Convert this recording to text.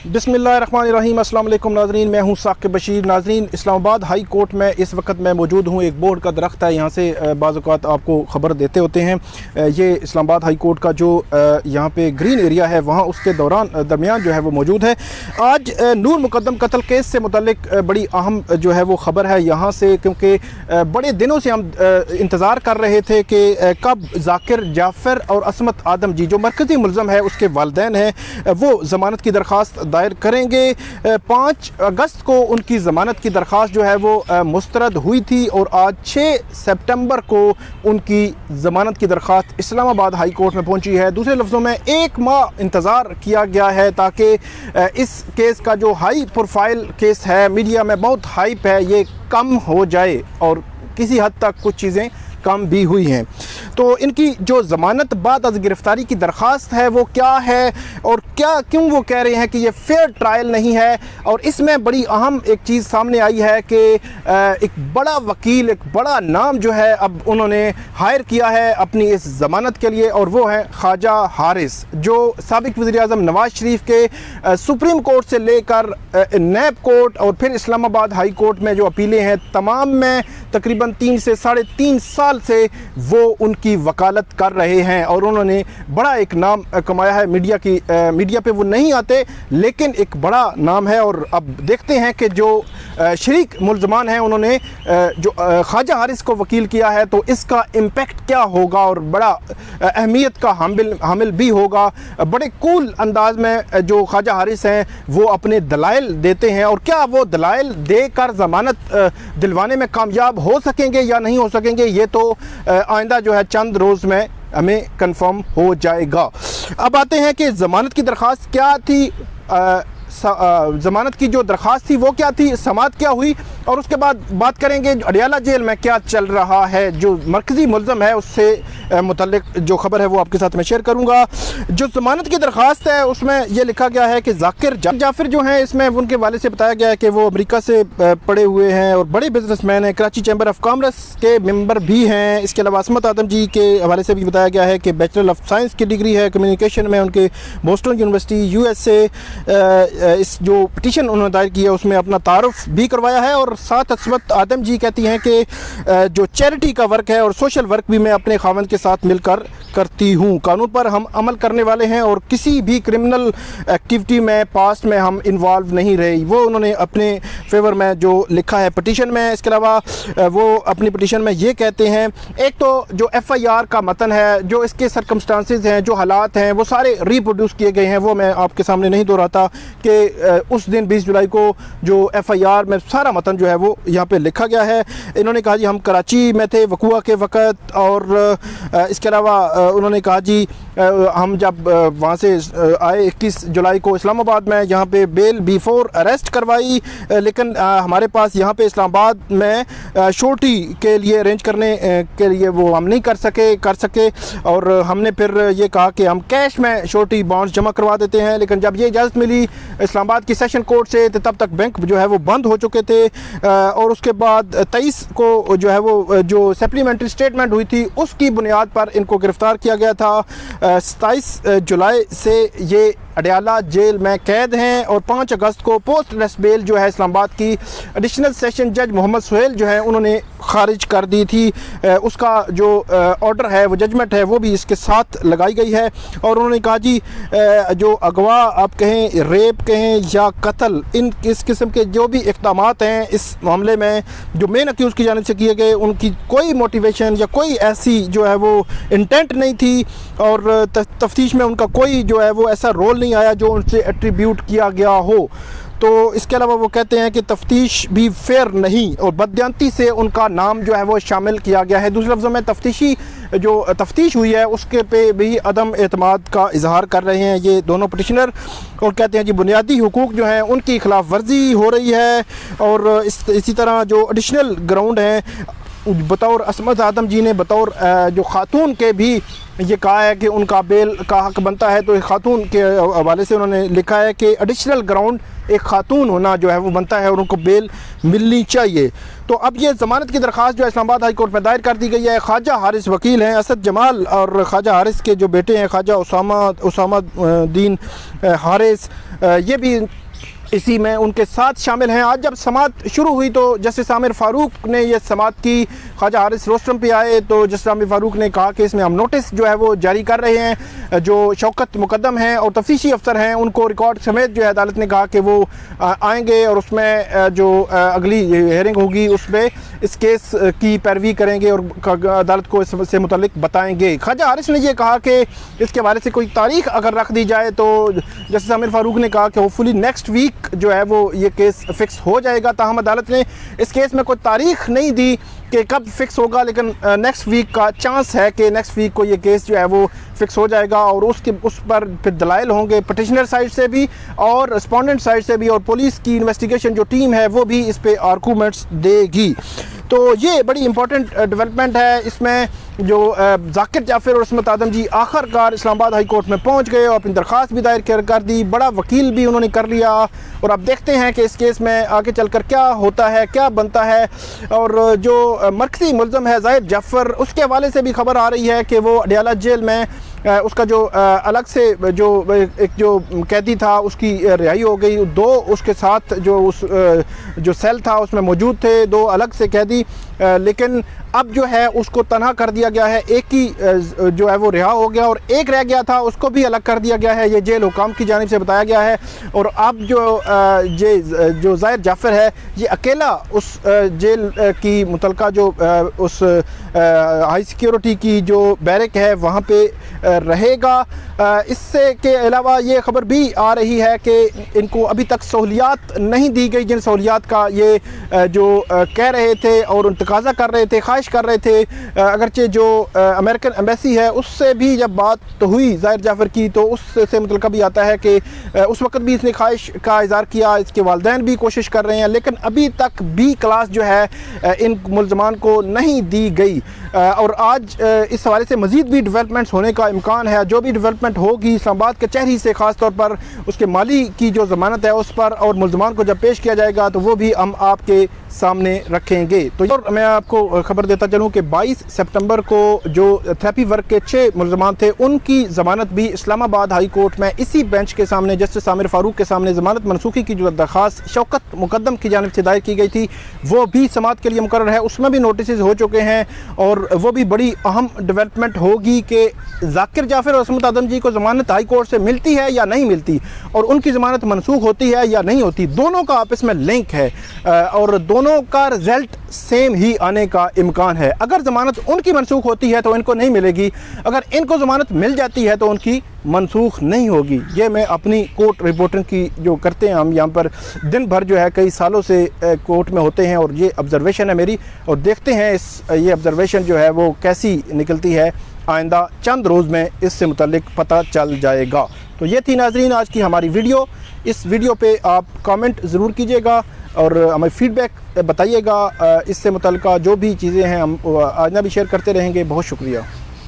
बिस्मिल्लाहिर्रहमानिर्रहीम। अस्सलाम वालेकुम नाज़रीन, मैं हूं साकिब बशीर। नाज़रीन, इस्लामाबाद हाई कोर्ट में इस वक्त मैं मौजूद हूं। एक बोर्ड का दरख्त है, यहाँ से बाज़ औक़ात आपको ख़बर देते होते हैं। ये इस्लामाबाद हाई कोर्ट का जो यहाँ पे ग्रीन एरिया है, वहाँ उसके दरमियान जो है वो मौजूद है। आज नूर मुक़द्दम कत्ल केस से मुतल्लिक बड़ी अहम जो है वो ख़बर है यहाँ से, क्योंकि बड़े दिनों से हम इंतज़ार कर रहे थे कि कब ज़ाकिर जाफ़र और असमत आदम जी, जो मरकज़ी मुल्ज़म है, उसके वालिदैन हैं, वो ज़मानत की दरख्वास्त दायर करेंगे। 5 अगस्त को उनकी ज़मानत की दरख्वास्त जो है वो मुस्तरद हुई थी और आज 6 सितंबर को उनकी ज़मानत की दरख्वास्त इस्लामाबाद हाई कोर्ट में पहुंची है। दूसरे लफ्ज़ों में 1 माह इंतज़ार किया गया है ताकि इस केस का जो हाई प्रोफाइल केस है, मीडिया में बहुत हाइप है, ये कम हो जाए, और किसी हद तक कुछ चीज़ें कम भी हुई हैं। तो इनकी जो ज़मानत बाद अज़ गिरफ़्तारी की दरख्वास्त है वो क्या है, और क्यों वो कह रहे हैं कि ये फेयर ट्रायल नहीं है। और इसमें बड़ी अहम एक चीज़ सामने आई है कि एक बड़ा वकील, एक बड़ा नाम जो है अब उन्होंने हायर किया है अपनी इस ज़मानत के लिए, और वो है ख्वाजा हारिस, जो साबिक़ वज़ीर-ए-आज़म नवाज़ शरीफ के सुप्रीम कोर्ट से लेकर नैब कोर्ट और फिर इस्लामाबाद हाई कोर्ट में जो अपीलें हैं, तमाम में तकरीबन 3 से 3.5 साल से वो उनकी वकालत कर रहे हैं, और उन्होंने बड़ा एक नाम कमाया है। मीडिया पे वो नहीं आते, लेकिन एक बड़ा नाम है। और अब देखते हैं कि जो शरीक मुल्ज़मान हैं, उन्होंने जो ख्वाजा हारिस को वकील किया है, तो इसका इम्पेक्ट क्या होगा, और बड़ा अहमियत का हामिल भी होगा। बड़े कूल अंदाज में जो ख्वाजा हारिस हैं वो अपने दलाइल देते हैं, और क्या वो दलाइल देकर ज़मानत दिलवाने में कामयाब हो सकेंगे या नहीं हो सकेंगे, ये तो आइंदा जो है चंद रोज़ में हमें कंफर्म हो जाएगा। अब आते हैं कि ज़मानत की दरख्वास्त क्या थी, ज़मानत की जो दरख्वास्त थी वो क्या थी, समाअत क्या हुई, और उसके बाद बात करेंगे अडियाला जेल में क्या चल रहा है। जो मरकज़ी मुल्ज़म है उससे मुतल्लिक जो ख़बर है वो आपके साथ मैं शेयर करूँगा। जो ज़मानत की दरख्वास्त है उसमें यह लिखा गया है कि ज़ाकिर जाफ़र जो हैं, इसमें उनके वालिद से बताया गया है कि वो अमेरिका से पढ़े हुए हैं और बड़े बिजनेसमैन हैं, कराची चैम्बर ऑफ कॉमर्स के मेंबर भी हैं। इसके अलावा असमत आदम जी के हवाले से भी बताया गया है कि बैचलर ऑफ साइंस की डिग्री है कम्युनिकेशन में उनके बोस्टन यूनिवर्सिटी USA। इस जो पिटीशन उन्होंने दायर की है उसमें अपना तारुफ भी करवाया है। और साथ असमत आदम जी कहती हैं कि जो चैरिटी का वर्क है और सोशल वर्क भी मैं अपने खावंद के साथ मिलकर करती हूँ। कानून पर हम अमल करने वाले हैं और किसी भी क्रिमिनल एक्टिविटी में पास्ट में हम इन्वॉल्व नहीं रहे, वो उन्होंने अपने फेवर में जो लिखा है पिटीशन में। इसके अलावा वो अपनी पिटीशन में ये कहते हैं, एक तो जो FIR का मतन है, जो इसके सर्कमस्टांसेस हैं, जो हालात हैं, वो सारे रिप्रोड्यूस किए गए हैं, वो मैं आपके सामने नहीं दोहराता कि उस दिन 20 जुलाई को जो FIR में सारा मतन जो है वो यहाँ पे लिखा गया है। इन्होंने कहा जी हम कराची में थे वक़ुआ के वक़्त, और इसके अलावा उन्होंने कहा जी हम जब वहाँ से आए 21 जुलाई को इस्लामाबाद में, यहाँ पे बेल बिफोर अरेस्ट करवाई, लेकिन हमारे पास यहाँ पे इस्लामाबाद में शोटी के लिए अरेंज करने के लिए वो हम नहीं कर सके, और हमने फिर ये कहा कि हम कैश में शोटी बॉन्ड्स जमा करवा देते हैं। लेकिन जब ये इजाज़त मिली इस्लामाबाद की सेशन कोर्ट से, तो तब तक बैंक जो है वो बंद हो चुके थे। और उसके बाद 23 को जो है वो जो सप्लीमेंट्री स्टेटमेंट हुई थी उसकी बुनियाद पर इनको गिरफ़्तार किया गया था। 27 जुलाई से ये अडियाला जेल में कैद हैं, और 5 अगस्त को पोस्ट अरेस्ट बेल जो है इस्लामाबाद की एडिशनल सेशन जज मोहम्मद सुहेल जो है उन्होंने खारिज कर दी थी। उसका जो ऑर्डर है, वो जजमेंट है, वो भी इसके साथ लगाई गई है। और उन्होंने कहा जी जो अगवा आप कहें, रेप कहें या कत्ल, इस किस्म के जो भी इक़दामात हैं इस मामले में जो मेन अक्यूज़ की जानिब से किए गए, उनकी कोई मोटिवेशन या कोई ऐसी जो है वो इंटेंट नहीं थी, और तफ्तीश में उनका कोई जो है वो ऐसा रोल नहीं आया जो उनसे एट्रीब्यूट किया गया हो। तो इसके अलावा वो कहते हैं कि तफ्तीश भी फेयर नहीं, और बददियानती से उनका नाम जो है वो शामिल किया गया है। दूसरे लफ्ज़ों में तफ्तीश हुई है उसके पे भी अदम एतमाद का इजहार कर रहे हैं ये दोनों पिटिशनर, और कहते हैं जी बुनियादी हुकूक जो हैं उनकी खिलाफ वर्जी हो रही है। और इसी तरह जो एडिशनल ग्राउंड हैं, बतौर असमत आदम जी ने बतौर जो ख़ातून के भी ये कहा है कि उनका बेल का हक़ बनता है, तो खातून के हवाले से उन्होंने लिखा है कि एडिशनल ग्राउंड एक खातून होना जो है वो बनता है और उनको बेल मिलनी चाहिए। तो अब ये ज़मानत की दरख्वास्त जो इस्लामाबाद हाई कोर्ट में दायर कर दी गई है। ख्वाजा हारिस वकील हैं, असद जमाल और ख्वाजा हारिस के जो बेटे हैं ख्वाजा उसामा दीन हारिस, ये भी इसी में उनके साथ शामिल हैं। आज जब समाअत शुरू हुई तो जस्टिस आमिर फ़ारूक ने ये समाअत की। ख्वाजा हारिस रोस्ट्रम पे आए तो जस्टिस आमिर फ़ारूक ने कहा कि इसमें हम नोटिस जो है वो जारी कर रहे हैं। जो शौकत मुकद्दम हैं और तफ्तीशी अफसर हैं उनको रिकॉर्ड समेत जो है अदालत ने कहा कि वो आएंगे और उसमें जो अगली हेयरिंग होगी उसमें इस केस की पैरवी करेंगे और अदालत को इससे मुतल्लिक बताएंगे। ख्वाजा हारिस ने यह कहा कि इसके हवाले से कोई तारीख अगर रख दी जाए तो जस्टिस आमिर फ़ारूक ने कहा कि होपफुली नेक्स्ट वीक जो है वो ये केस फिक्स हो जाएगा। ताहम अदालत ने इस केस में कोई तारीख नहीं दी कि कब फिक्स होगा, लेकिन नेक्स्ट वीक का चांस है कि नेक्स्ट वीक को ये केस जो है वो फिक्स हो जाएगा और उस पर फिर दलाइल होंगे पिटिशनर साइड से भी और रिस्पोंडेंट साइड से भी, और पुलिस की इन्वेस्टिगेशन जो टीम है वो भी इस पे आर्गूमेंट्स देगी। तो ये बड़ी इंपॉर्टेंट डेवलपमेंट है। इसमें जो जाकिर जाफर और इस्मत आदम जी आखिरकार इस्लामाबाद हाई कोर्ट में पहुंच गए और अपनी दरख्वास्त भी दायर कर दी, बड़ा वकील भी उन्होंने कर लिया और अब देखते हैं कि इस केस में आगे चलकर क्या होता है, क्या बनता है। और जो मरकज़ी मुल्ज़म है ज़ाहिर जाफ़र, उसके हवाले से भी खबर आ रही है कि वो अडियाला जेल में उसका जो अलग से जो एक जो कैदी था उसकी रिहाई हो गई। दो उसके साथ जो सेल था उसमें मौजूद थे, दो अलग से कैदी, लेकिन अब जो है उसको तनहा कर दिया गया है। एक ही जो है वो रिहा हो गया और एक रह गया था उसको भी अलग कर दिया गया है, ये जेल हुकाम की जानिब से बताया गया है। और अब जो ज़ाहिर जाफ़र है ये अकेला उस जेल की मुतलका जो उस हाई सिक्योरिटी की जो बैरक है वहाँ पे रहेगा। इससे के अलावा ये ख़बर भी आ रही है कि इनको अभी तक सहूलियात नहीं दी गई, जिन सहूलियात का ये जो कह रहे थे और तकाज़ा कर रहे थे, ख्वाहिश कर रहे थे। अगरचे जो अमेरिकन एम्बेसी है उससे भी जब बात हुई ज़ाहिर जाफ़र की तो उससे मुतलका भी आता है कि उस वक्त भी इसने ख्वाहिश का इज़हार किया, इसके वालिदैन भी कोशिश कर रहे हैं, लेकिन अभी तक बी क्लास जो है इन मुल्ज़मान को नहीं दी गई। और आज इस हवाले से मज़ीद भी डेवलपमेंट्स होने का इम्कान है। जो भी डेवलपमेंट होगी इस्लामाबाद कचहरी से ख़ास तौर पर उसके माली की जो ज़मानत है उस पर और मुल्ज़मान को जब पेश किया जाएगा तो वो भी हम आपके सामने रखेंगे। तो और मैं आपको खबर देता चलूँ कि 22 सितंबर को जो थेरेपी वर्क के 6 मुल्ज़मान थे उनकी ज़मानत भी इस्लामाबाद हाई कोर्ट में इसी बेंच के सामने जस्टिस आमिर फ़ारूक के सामने ज़मानत मनसूखी की जो दरख्वास्त शौकत मुकद्दम की जानिब से दायर की गई थी वो भी समाअत के लिए मुकर्रर है। उसमें भी नोटिस हो चुके हैं और वो भी बड़ी अहम डेवलपमेंट होगी कि जाकिर जाफ़र और इस्मत आदम जी को ज़मानत हाई कोर्ट से मिलती है या नहीं मिलती और उनकी ज़मानत मनसूख होती है या नहीं होती। दोनों का आपस में लिंक है और दोनों का रिजल्ट सेम ही आने का इम्कान है। अगर ज़मानत उनकी मनसूख होती है तो इनको नहीं मिलेगी, अगर इनको ज़मानत मिल जाती है तो उनकी मनसूख नहीं होगी। ये मैं अपनी कोर्ट रिपोर्टिंग की जो करते हैं हम यहाँ पर दिन भर जो है कई सालों से कोर्ट में होते हैं और ये ऑब्ज़र्वेशन है मेरी, और देखते हैं ये ऑब्ज़र्वेशन जो है वो कैसी निकलती है। आइंदा चंद रोज़ में इससे मुतल्लिक पता चल जाएगा। तो ये थी नाज़रीन आज की हमारी वीडियो। इस वीडियो पे आप कमेंट ज़रूर कीजिएगा और हमें फ़ीडबैक बताइएगा। इससे मुतल्लिका जो भी चीज़ें हैं हम आइंदा भी शेयर करते रहेंगे। बहुत शुक्रिया।